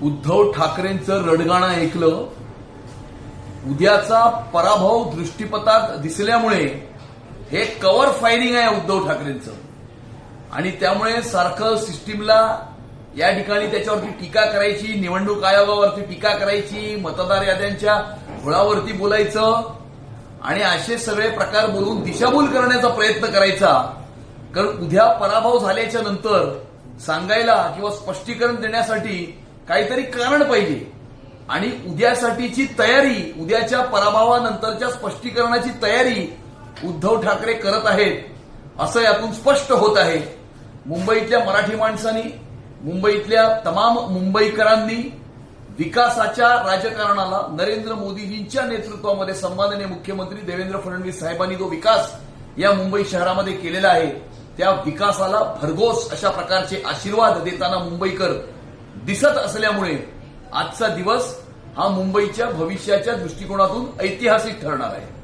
उद्धव ठाकरेंचं रडगाणं ऐकलं. उद्याचा पराभव दृष्टीपथात दिसल्यामुळे हे कव्हर फायरिंग आहे उद्धव ठाकरेंचं आणि त्यामुळे सारखं सिस्टीमला या ठिकाणी त्याच्यावरती टीका करायची, निवडणूक आयोगावरती टीका करायची, मतदार याद्यांच्या घोळावरती बोलायचं आणि असे सगळे प्रकार बोलून दिशाभूल करण्याचा प्रयत्न करायचा. कारण उद्या पराभव झाल्याच्या नंतर सांगायला किंवा स्पष्टीकरण देण्यासाठी काहीतरी कारण पाहिजे आणि उद्यासाठीची तयारी, उद्याच्या पराभवानंतरच्या स्पष्टीकरणाची तयारी उद्धव ठाकरे करत आहेत असं यातून स्पष्ट होत आहे. मुंबईतल्या मराठी माणसांनी, मुंबईतल्या तमाम मुंबईकरांनी विकासाच्या राजकारणाला नरेंद्र मोदीजींच्या नेतृत्वामध्ये सन्माननीय मुख्यमंत्री देवेंद्र फडणवीस साहेबांनी जो विकास या मुंबई शहरामध्ये केलेला आहे त्या विकासाला भरघोस अशा प्रकारचे आशीर्वाद देताना मुंबईकर दिसत असल्यामुळे आजचा दिवस हा मुंबईच्या भविष्याच्या दृष्टिकोनातून ऐतिहासिक ठरणार आहे.